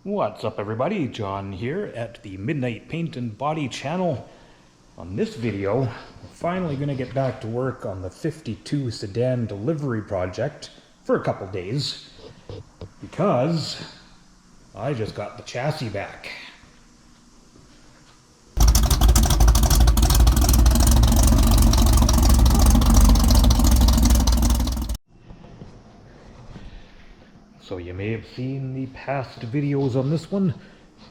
What's up everybody, John here at the Midnight Paint and Body channel. On this video, we're finally going to get back to work on the 52 sedan delivery project for a couple days because I just got the chassis back. So you may have seen the past videos on this one.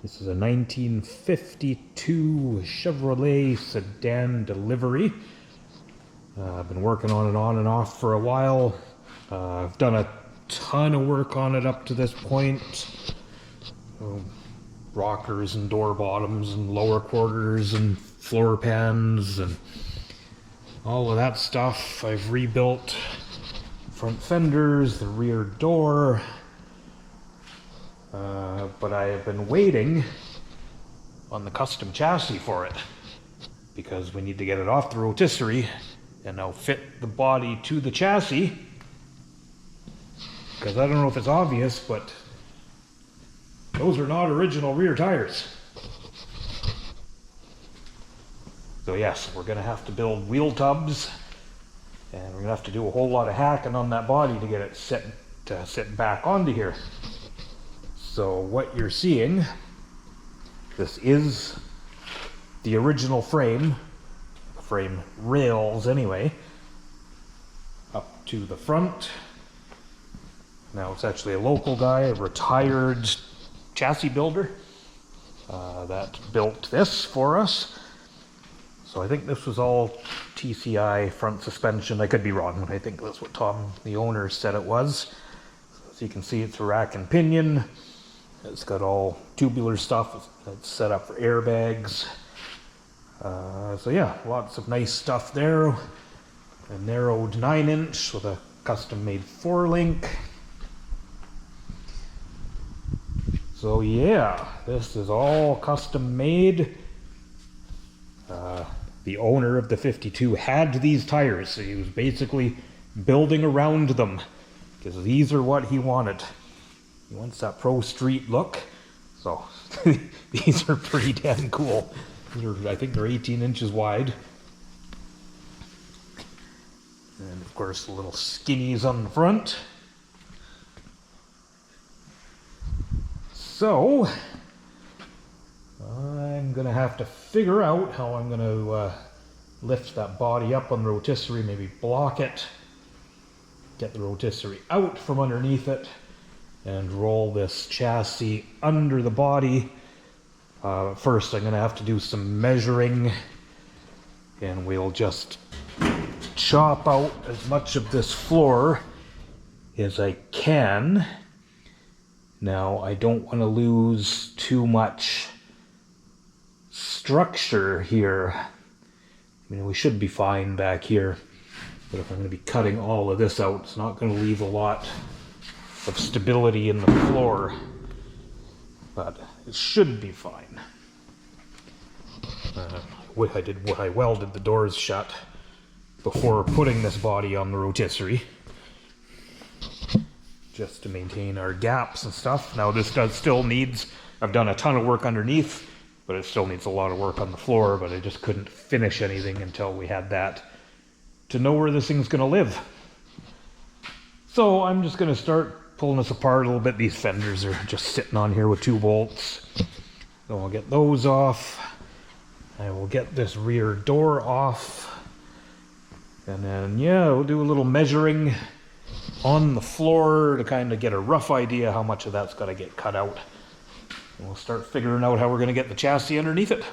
This is a 1952 Chevrolet sedan delivery. I've been working on it on and off for a while. I've done a ton of work on it up to this point. Rockers and door bottoms and lower quarters and floor pans and all of that stuff. I've rebuilt front fenders, the rear door. But I have been waiting on the custom chassis for it because we need to get it off the rotisserie and now fit the body to the chassis, because I don't know if it's obvious, but those are not original rear tires. So yes, we're going to have to build wheel tubs, and we're going to have to do a whole lot of hacking on that body to get it set back onto here. So what you're seeing, this is the original frame rails anyway, up to the front. Now it's actually a local guy, a retired chassis builder that built this for us. So I think this was all TCI front suspension. I could be wrong, but I think that's what Tom, the owner, said it was. So you can see it's a rack and pinion. It's got all tubular stuff. It's set up for airbags. So yeah, lots of nice stuff there. A narrowed 9-inch with a custom-made 4-link. So yeah, this is all custom-made. The owner of the 52 had these tires, so he was basically building around them because these are what he wanted. He wants that pro street look, so these are pretty damn cool. I think they're 18 inches wide. And of course the little skinnies on the front. So I'm gonna have to figure out how I'm gonna lift that body up on the rotisserie, maybe block it, get the rotisserie out from underneath it, and roll this chassis under the body. First I'm gonna have to do some measuring, and we'll just chop out as much of this floor as I can. Now I don't want to lose too much structure here. I mean, we should be fine back here, but if I'm going to be cutting all of this out, it's not going to leave a lot of stability in the floor, but it should be fine. I welded the doors shut before putting this body on the rotisserie, just to maintain our gaps and stuff. Now this still needs, I've done a ton of work underneath, but it still needs a lot of work on the floor, but I just couldn't finish anything until we had that to know where this thing's gonna live. So I'm just gonna start pulling this apart a little bit. These fenders are just sitting on here with 2 bolts. So I'll get those off. I will get this rear door off. And then, yeah, we'll do a little measuring on the floor to kind of get a rough idea how much of that's got to get cut out. And we'll start figuring out how we're going to get the chassis underneath it.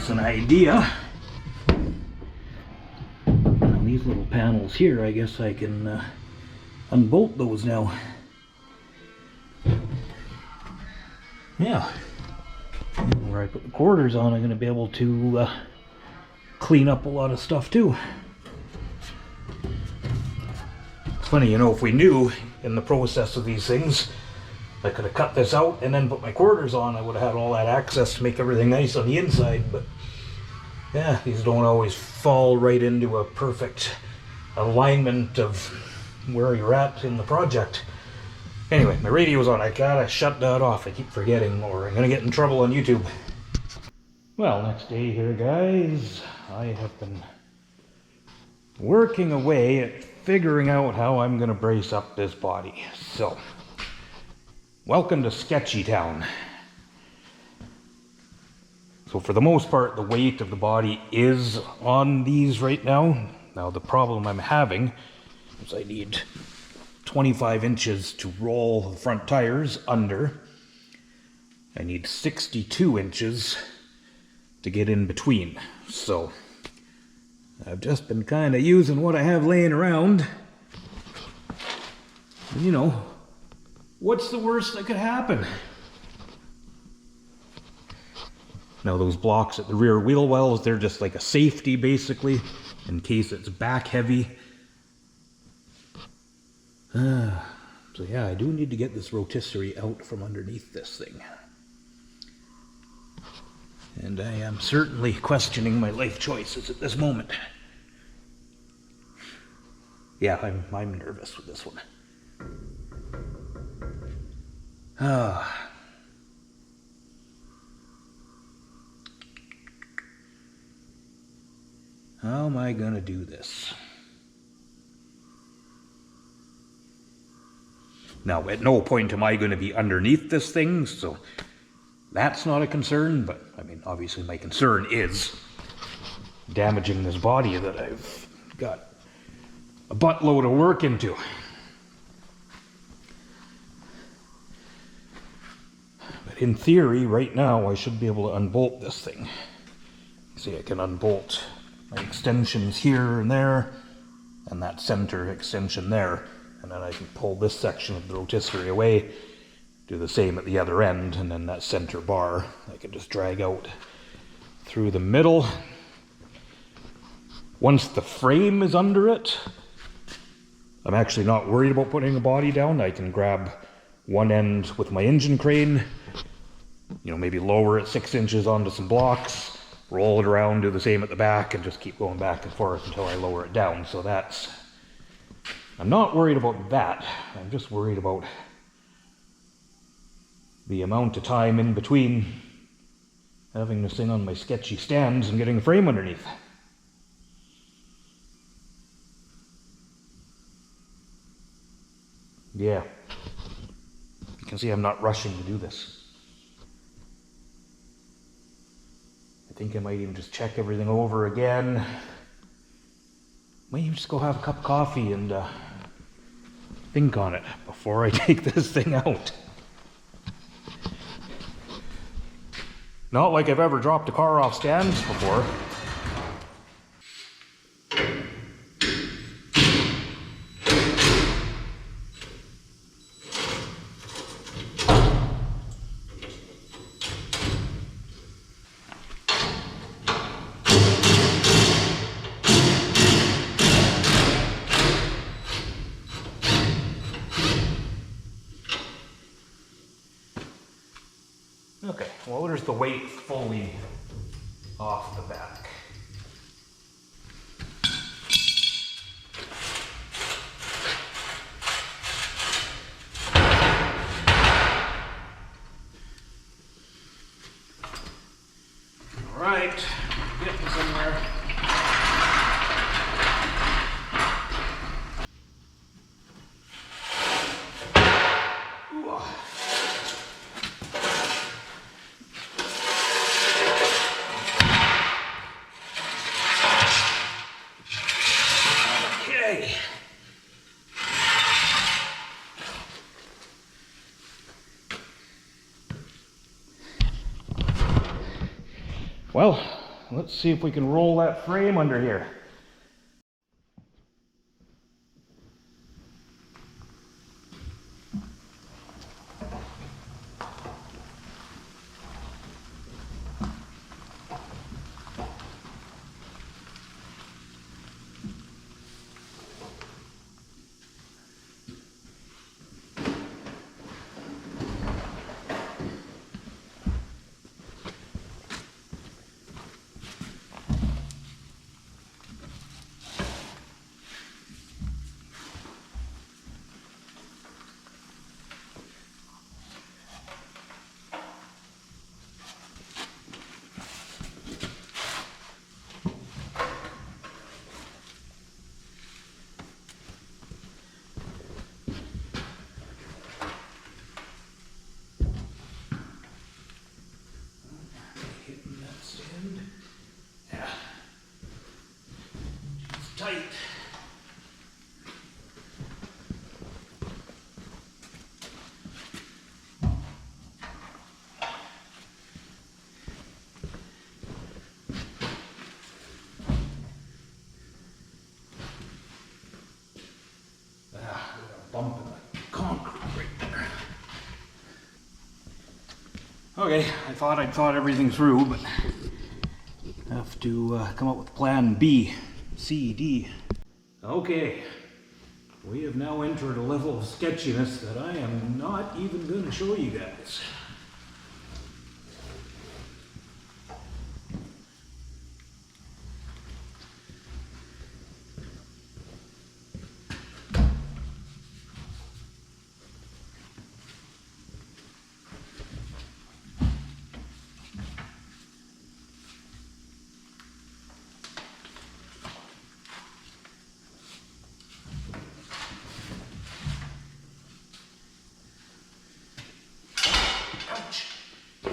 us an idea. Now these little panels here, I guess I can unbolt those now. Yeah. Where I put the quarters on, I'm going to be able to clean up a lot of stuff too. It's funny, you know, if we knew in the process of these things, I could have cut this out and then put my quarters on. I would have had all that access to make everything nice on the inside, but yeah, these don't always fall right into a perfect alignment of where you're at in the project. Anyway, my radio's on. I gotta shut that off. I keep forgetting, or I'm gonna get in trouble on YouTube. Well, next day here, guys. I have been working away at figuring out how I'm gonna brace up this body. So, welcome to Sketchy Town. So for the most part, the weight of the body is on these right now. Now the problem I'm having is I need 25 inches to roll the front tires under. I need 62 inches to get in between. So I've just been kind of using what I have laying around. And, you know, what's the worst that could happen? Now those blocks at the rear wheel wells, they're just like a safety basically, in case it's back heavy. So yeah, I do need to get this rotisserie out from underneath this thing. And I am certainly questioning my life choices at this moment. Yeah, I'm nervous with this one. How am I gonna do this? Now, at no point am I going to be underneath this thing, so that's not a concern, but, I mean, obviously my concern is damaging this body that I've got a buttload of work into. But in theory, right now, I should be able to unbolt this thing. See, I can unbolt my extensions here and there, and that center extension there. And then I can pull this section of the rotisserie away, do the same at the other end, and then that center bar I can just drag out through the middle. Once the frame is under it, I'm actually not worried about putting the body down. I can grab one end with my engine crane, you know, maybe lower it 6 inches onto some blocks, roll it around, do the same at the back, and just keep going back and forth until I lower it down. So that's... I'm not worried about that. I'm just worried about the amount of time in between having this thing on my sketchy stands and getting the frame underneath. Yeah. You can see I'm not rushing to do this. I think I might even just check everything over again. Might even just go have a cup of coffee and think on it before I take this thing out. Not like I've ever dropped a car off stands before. Okay, well, there's the weight fully off the back. All right, getting somewhere. Well, let's see if we can roll that frame under here. Tight. We got a bump in the concrete right there. Okay, I thought I'd thought everything through, but I have to come up with plan B, C, D. Okay, we have now entered a level of sketchiness that I am not even going to show you guys.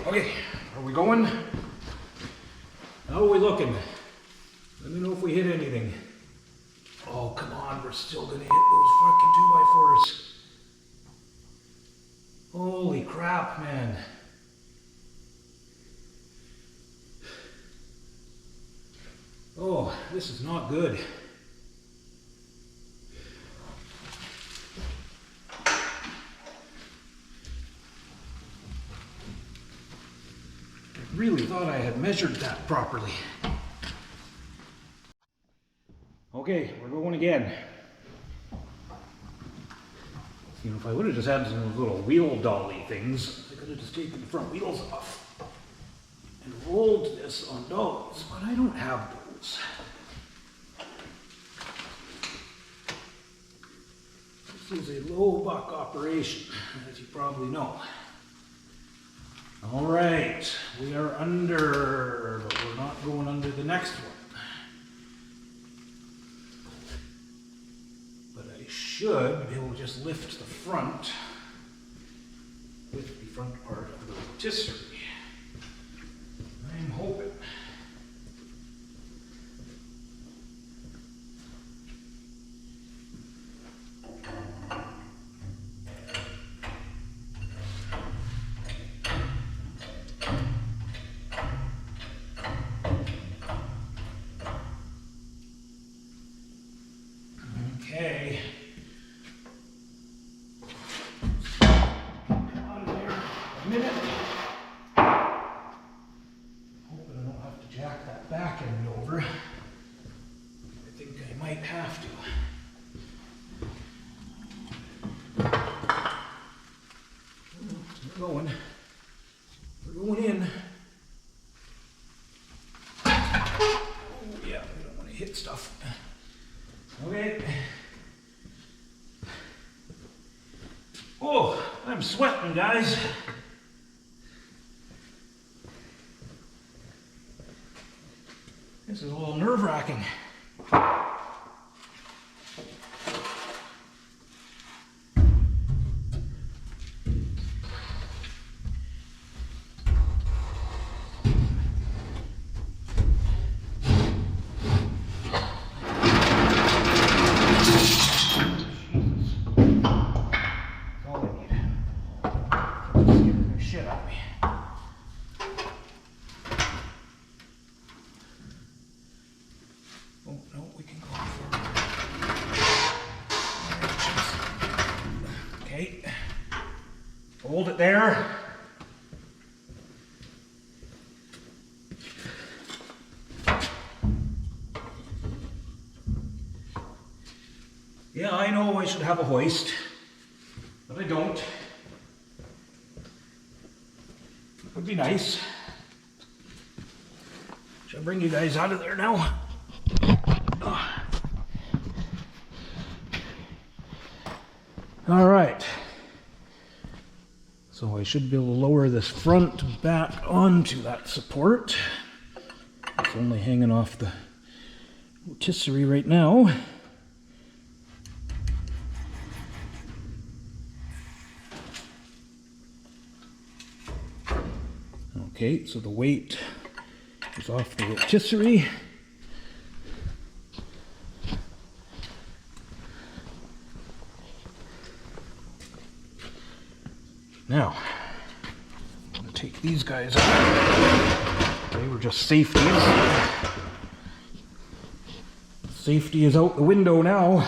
Okay, are we going? How are we looking? Let me know if we hit anything. Oh, come on, we're still gonna hit those fucking 2x4s. Holy crap, man. Oh, this is not good. Really thought I had measured that properly. Okay, we're going again. You know, if I would have just had some of those little wheel dolly things, I could have just taken the front wheels off and rolled this on dollies, but I don't have those. This is a low buck operation, as you probably know. All right, we are under, but we're not going under the next one. But I should be able to just lift the front with the front part of the rotisserie. I'm hoping. Okay. Out of there a minute. Hoping I don't have to jack that back end over. I think I might have to. We're going. We're going in. Oh yeah, we don't want to hit stuff. Okay. Oh, I'm sweating, guys. This is a little nerve-wracking. Hold it there. Yeah, I know I should have a hoist, but I don't. It would be nice. Should I bring you guys out of there now? All right. So I should be able to lower this front back onto that support. It's only hanging off the rotisserie right now. Okay, so the weight is off the rotisserie. Now, I'm going to take these guys out. They were just safeties. Safety is out the window now.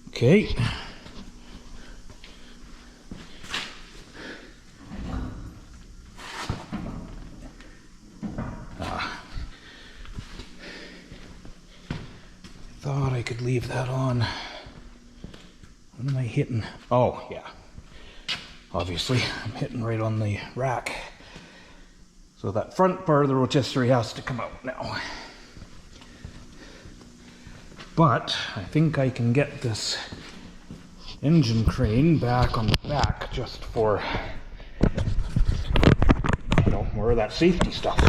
Okay. Thought I could leave that on. What am I hitting? Oh, yeah. Obviously, I'm hitting right on the rack. So that front part of the rotisserie has to come out now. But I think I can get this engine crane back on the back just for, you know, more of that safety stuff.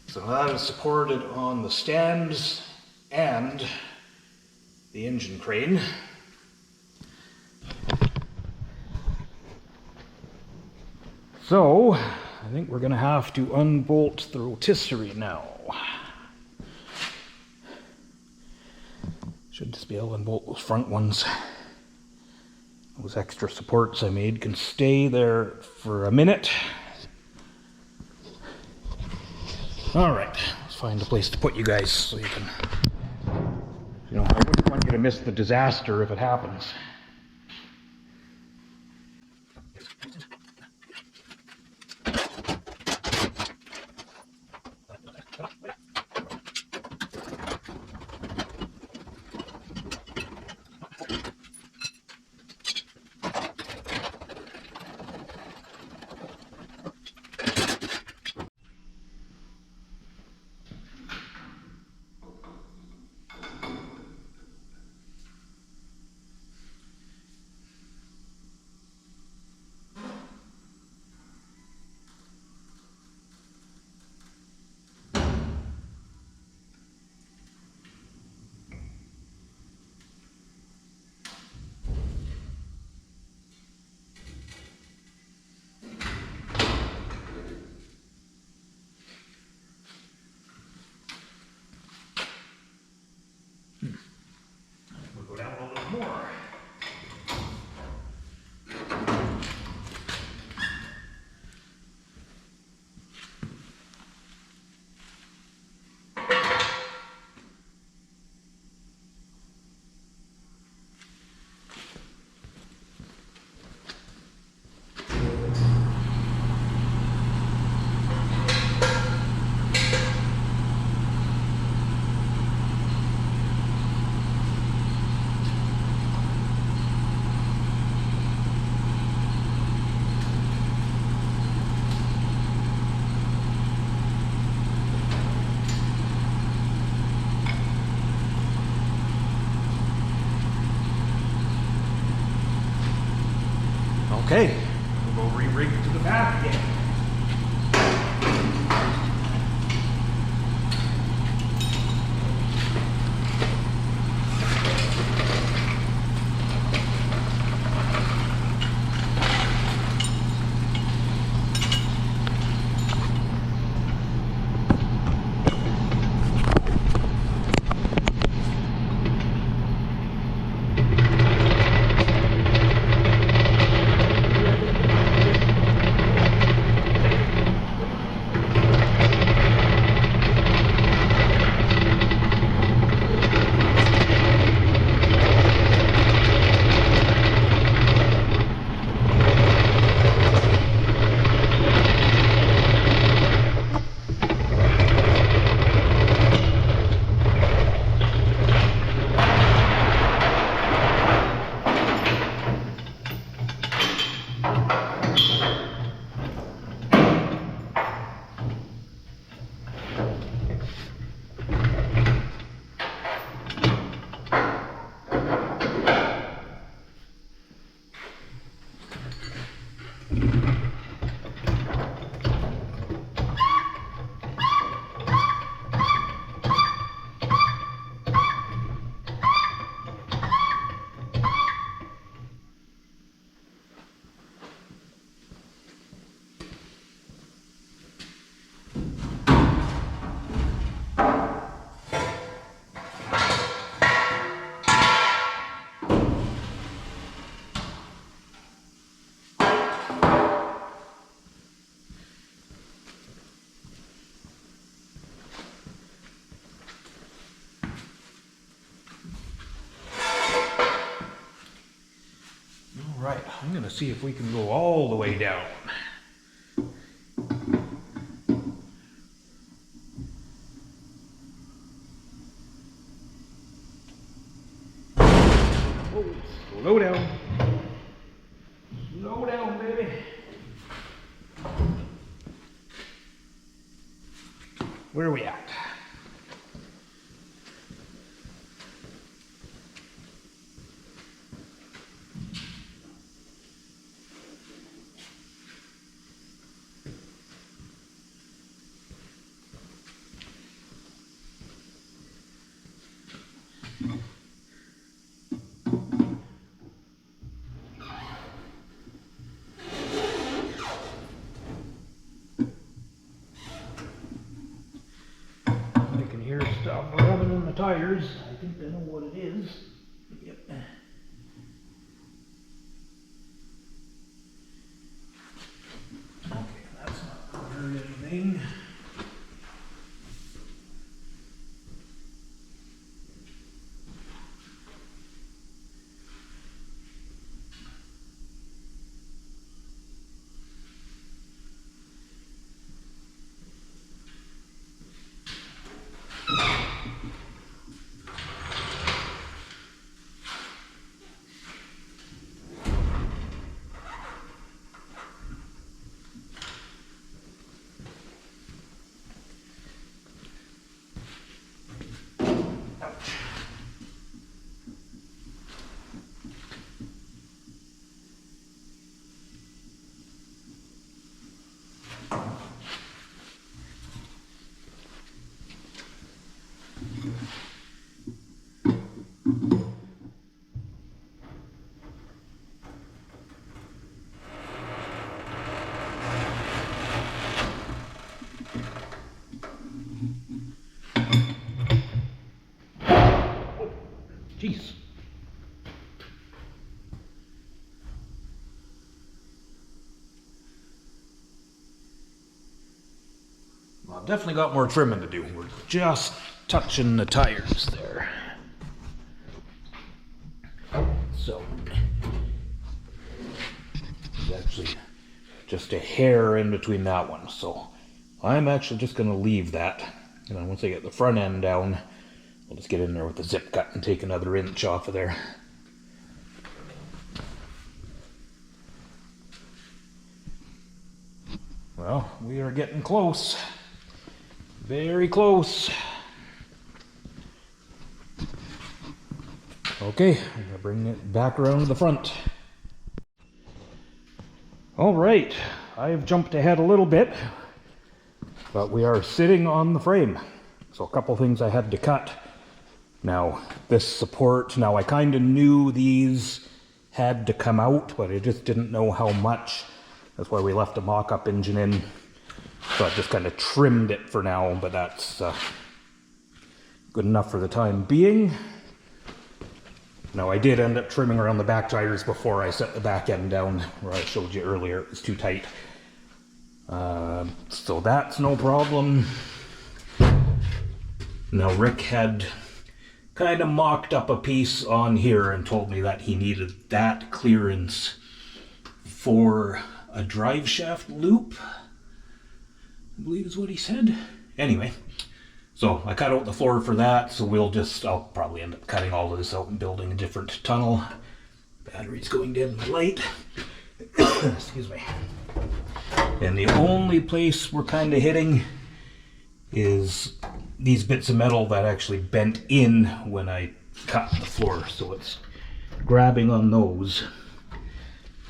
So that is supported on the stands and the engine crane. So I think we're going to have to unbolt the rotisserie now. Should just be able to unbolt those front ones. Those extra supports I made can stay there for a minute. All right, let's find a place to put you guys so you can, you know, I wouldn't want you to miss the disaster if it happens. Okay, we'll go re-rig to the back again. Right, I'm gonna see if we can go all the way down. Oh, slow down. Slow down, baby. Where are we at? I can hear stuff rubbing in the tires. I think I know what it is. Yep. Okay, that's not gonna hurt anything. Jeez. Well, I've definitely got more trimming to do. We're just touching the tires there. So, there's actually just a hair in between that one. So, I'm actually just going to leave that. And then once I get the front end down, I'll just get in there with the zip cut and take another inch off of there. Well, we are getting close. Very close. Okay, I'm gonna bring it back around to the front. All right, I've jumped ahead a little bit, but we are sitting on the frame. So a couple things I had to cut. Now, this support, now I kind of knew these had to come out, but I just didn't know how much. That's why we left a mock-up engine in. So I just kind of trimmed it for now, but that's good enough for the time being. Now I did end up trimming around the back tires before I set the back end down, where I showed you earlier it was too tight. So that's no problem. Now Rick had kind of mocked up a piece on here and told me that he needed that clearance for a drive shaft loop, I believe is what he said. Anyway, so I cut out the floor for that, so I'll probably end up cutting all of this out and building a different tunnel. Battery's going dead in the light. Excuse me. And the only place we're kind of hitting is these bits of metal that actually bent in when I cut the floor, so it's grabbing on those.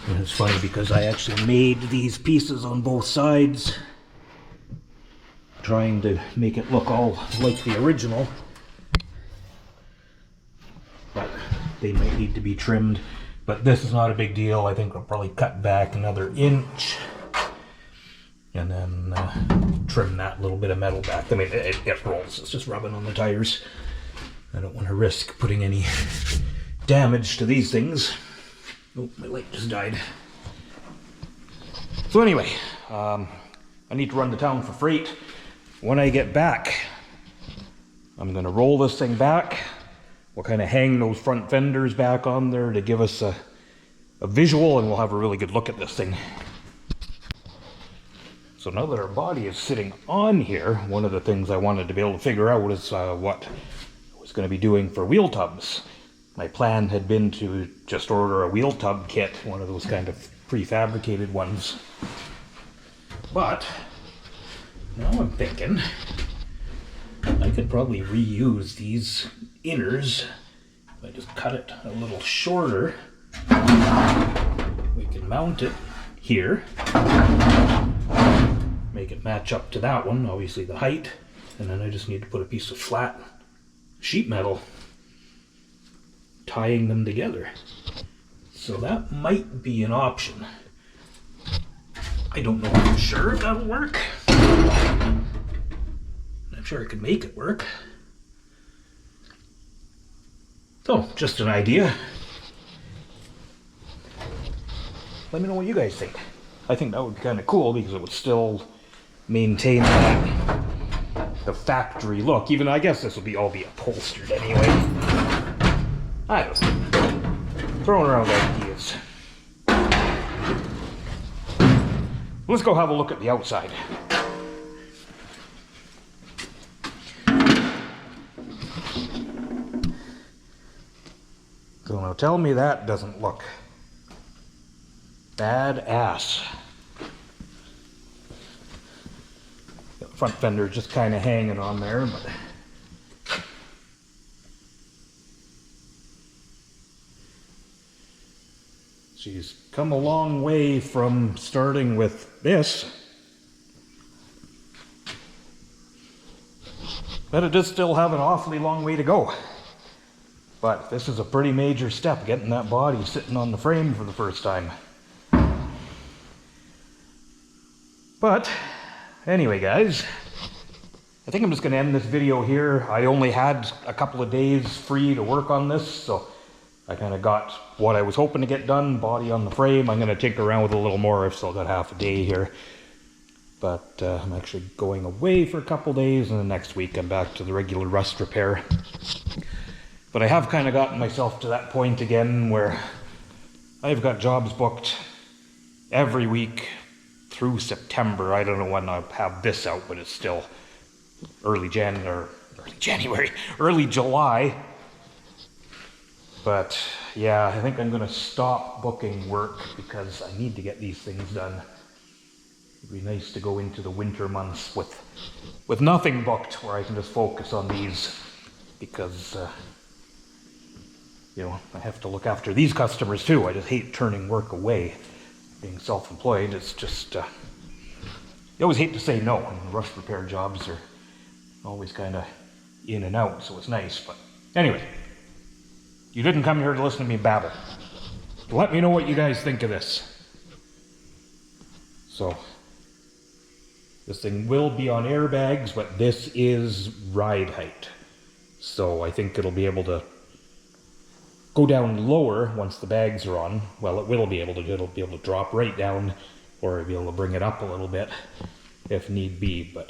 And it's funny because I actually made these pieces on both sides, trying to make it look all like the original, but they might need to be trimmed. But this is not a big deal. I think I'll probably cut back another inch and then trim that little bit of metal back. I mean, it rolls. It's just rubbing on the tires. I don't want to risk putting any damage to these things. Oh, my light just died. So anyway, I need to run to town for freight. When I get back, I'm going to roll this thing back. We'll kind of hang those front fenders back on there to give us a visual, and we'll have a really good look at this thing. So now that our body is sitting on here, one of the things I wanted to be able to figure out is what I was going to be doing for wheel tubs. My plan had been to just order a wheel tub kit, one of those kind of prefabricated ones. But now I'm thinking I could probably reuse these inners. If I just cut it a little shorter, we can mount it here, make it match up to that one, obviously the height, and then I just need to put a piece of flat sheet metal tying them together. So that might be an option. I don't know for sure if that'll work. I'm sure I could make it work. So, just an idea. Let me know what you guys think. I think that would be kind of cool because it would still maintain the factory look. Even I guess this will all be upholstered anyway. I don't know. Throwing around ideas. Let's go have a look at the outside. So now tell me that doesn't look badass. The front fender just kind of hanging on there, but she's come a long way from starting with this. But it does still have an awfully long way to go. But this is a pretty major step, getting that body sitting on the frame for the first time. But anyway, guys, I think I'm just going to end this video here. I only had a couple of days free to work on this, so I kind of got what I was hoping to get done, body on the frame. I'm going to tinker around with a little more. I've still got half a day here. But I'm actually going away for a couple days, and the next week I'm back to the regular rust repair. But I have kind of gotten myself to that point again where I've got jobs booked every week through September. I don't know when I'll have this out, but it's still early July. But yeah, I think I'm going to stop booking work because I need to get these things done. It'd be nice to go into the winter months with nothing booked, where I can just focus on these, because you know, I have to look after these customers too. I just hate turning work away. being self-employed, it's just, you always hate to say no. I mean, rush repair jobs are always kind of in and out, so it's nice. But anyway, you didn't come here to listen to me babble. Let me know what you guys think of this. So, this thing will be on airbags, but this is ride height. So I think it'll be able to go down lower once the bags are on. Well, it will be able to. It'll be able to drop right down, or it'll be able to bring it up a little bit if need be, but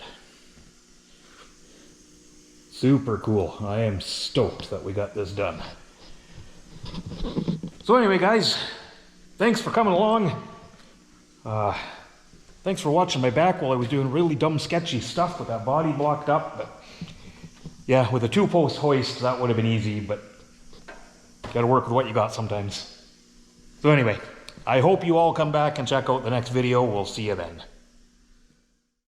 super cool. I am stoked that we got this done. So anyway, guys, thanks for coming along. Thanks for watching my back while I was doing really dumb sketchy stuff with that body blocked up. But yeah, with a 2-post hoist, that would have been easy, but you gotta work with what you got sometimes. So anyway, I hope you all come back and check out the next video. We'll see you then.